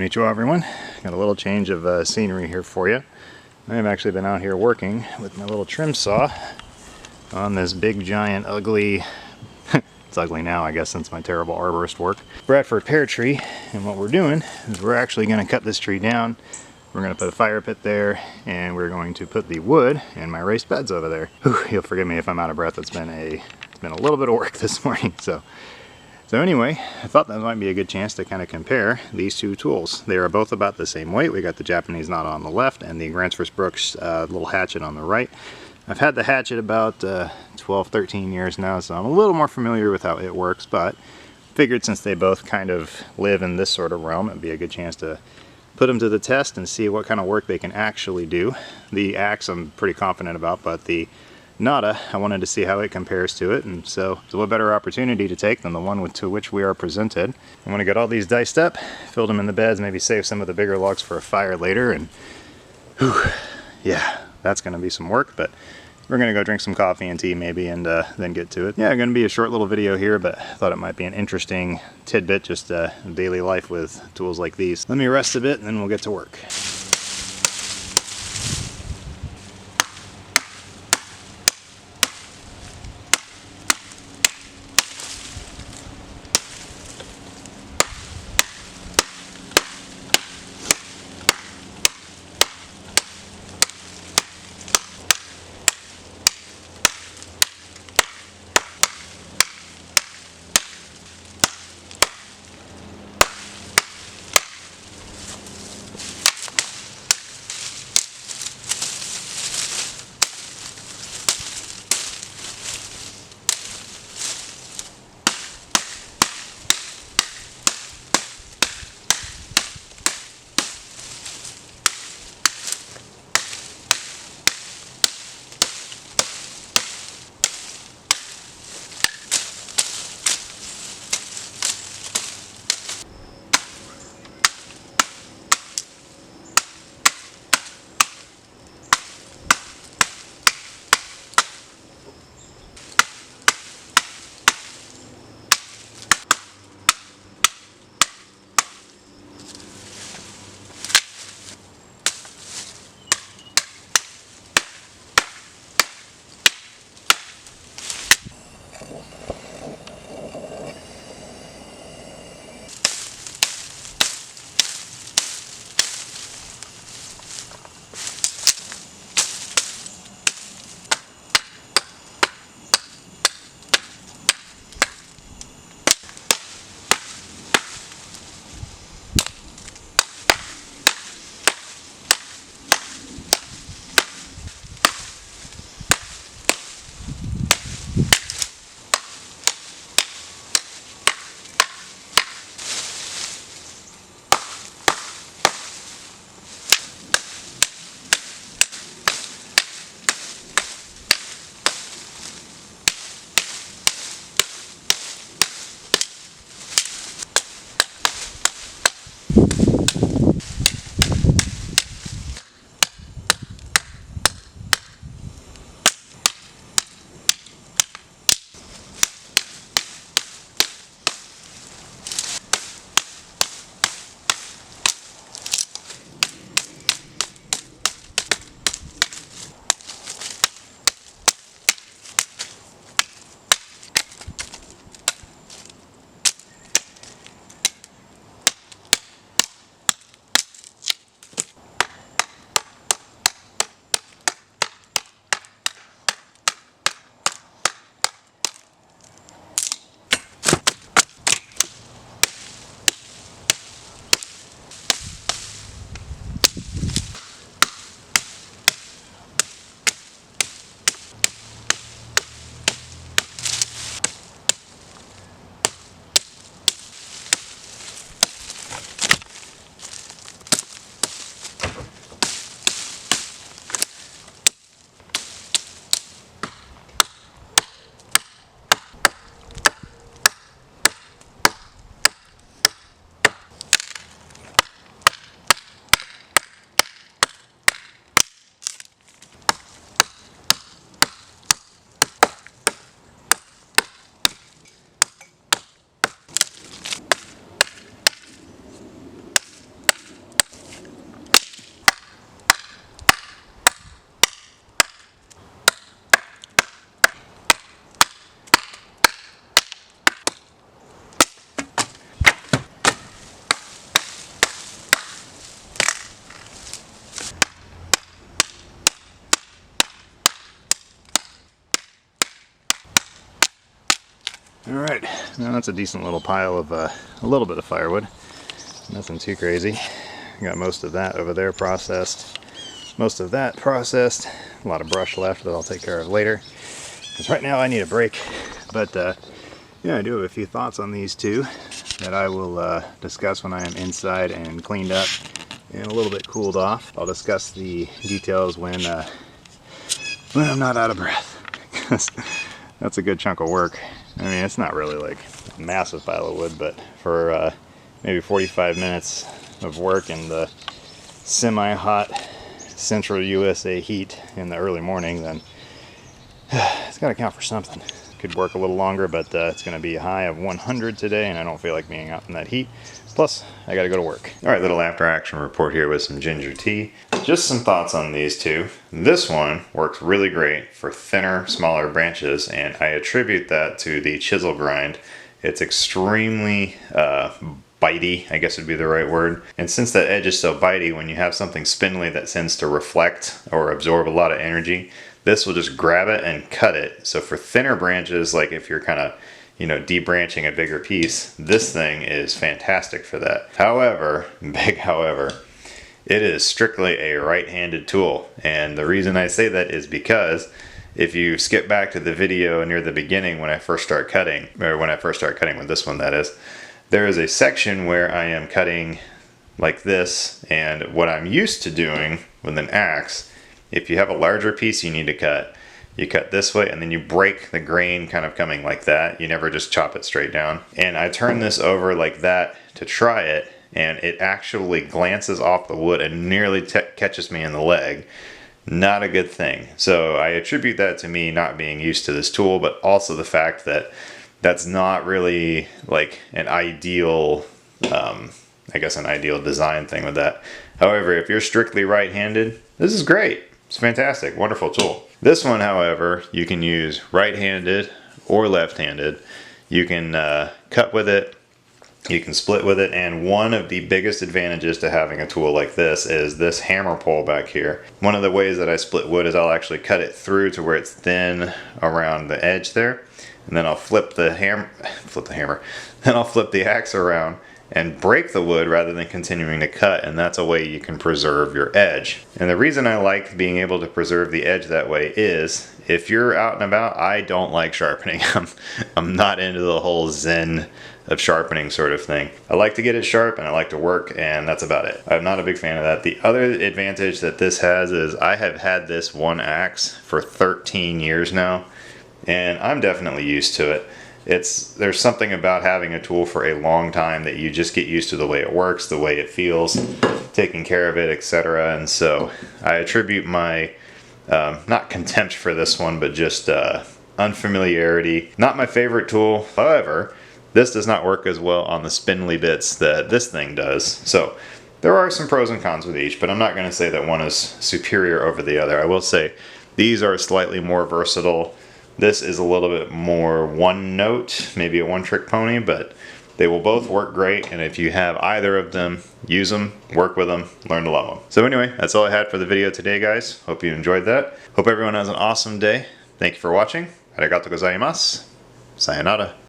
Konnichiwa everyone. Got a little change of scenery here for you. I've actually been out here working with my little trim saw on this big giant ugly, it's ugly now I guess since my terrible arborist work, Bradford pear tree. And what we're doing is we're actually going to cut this tree down. We're going to put a fire pit there, and we're going to put the wood in my raised beds over there. Whew, you'll forgive me if I'm out of breath. It's been a little bit of work this morning. So anyway, I thought that might be a good chance to kind of compare these two tools. They are both about the same weight. We got the Japanese Nata on the left and the Gransfors Brooks little hatchet on the right. I've had the hatchet about 12, 13 years now, so I'm a little more familiar with how it works, but figured since they both kind of live in this sort of realm, it'd be a good chance to put them to the test and see what kind of work they can actually do. The axe I'm pretty confident about, but the Nata, I wanted to see how it compares to it, and so it's a better opportunity to take than the one to which we are presented. I'm going to get all these diced up, filled them in the beds, maybe save some of the bigger logs for a fire later, and whew, yeah, that's going to be some work, but we're going to go drink some coffee and tea maybe and then get to it. Yeah, going to be a short little video here, but I thought it might be an interesting tidbit, just daily life with tools like these. Let me rest a bit and then we'll get to work. Now that's a decent little pile of a little bit of firewood. Nothing too crazy. Got most of that over there processed. Most of that processed. A lot of brush left that I'll take care of later. Because right now I need a break. But yeah, I do have a few thoughts on these two that I will discuss when I am inside and cleaned up and a little bit cooled off. I'll discuss the details when I'm not out of breath. Because that's a good chunk of work. I mean, it's not really like a massive pile of wood, but for maybe 45 minutes of work in the semi-hot central USA heat in the early morning, then it's got to count for something. Could work a little longer, but it's going to be a high of 100 today, and I don't feel like being out in that heat. Plus, I got to go to work. All right, little after action report here with some ginger tea. Just some thoughts on these two. This one works really great for thinner, smaller branches, and I attribute that to the chisel grind. It's extremely bitey, I guess would be the right word. And since that edge is so bitey, when you have something spindly that tends to reflect or absorb a lot of energy, this will just grab it and cut it. So for thinner branches, like if you're kind of, you know, debranching a bigger piece, this thing is fantastic for that. However, big however, it is strictly a right-handed tool. And the reason I say that is because if you skip back to the video near the beginning when I first start cutting, or when I first start cutting with this one that is, there is a section where I am cutting like this, and what I'm used to doing with an axe, if you have a larger piece you need to cut, you cut this way and then you break the grain kind of coming like that. You never just chop it straight down. And I turn this over like that to try it, and it actually glances off the wood and nearly catches me in the leg. Not a good thing. So I attribute that to me not being used to this tool, but also the fact that that's not really like an ideal, I guess an ideal design thing with that. However, if you're strictly right-handed, this is great. It's fantastic, wonderful tool. This one, however, you can use right-handed or left-handed. You can cut with it, you can split with it, and one of the biggest advantages to having a tool like this is this hammer pole back here. One of the ways that I split wood is I'll actually cut it through to where it's thin around the edge there, and then I'll flip the then I'll flip the axe around and break the wood rather than continuing to cut, and that's a way you can preserve your edge. And the reason I like being able to preserve the edge that way is if you're out and about, I don't like sharpening. I'm not into the whole zen of sharpening sort of thing. I like to get it sharp and I like to work, and that's about it. I'm not a big fan of that. The other advantage that this has is I have had this one axe for 13 years now, and I'm definitely used to it. There's something about having a tool for a long time that you just get used to the way it works, the way it feels, taking care of it, etc. And so I attribute my not contempt for this one, but just unfamiliarity. Not my favorite tool. However, this does not work as well on the spindly bits that this thing does. So there are some pros and cons with each, but I'm not going to say that one is superior over the other. I will say these are slightly more versatile. This is a little bit more one note, maybe a one trick pony, but they will both work great. And if you have either of them, use them, work with them, learn to love them. So anyway, that's all I had for the video today, guys. Hope you enjoyed that. Hope everyone has an awesome day. Thank you for watching. Arigatou gozaimasu. Sayonara.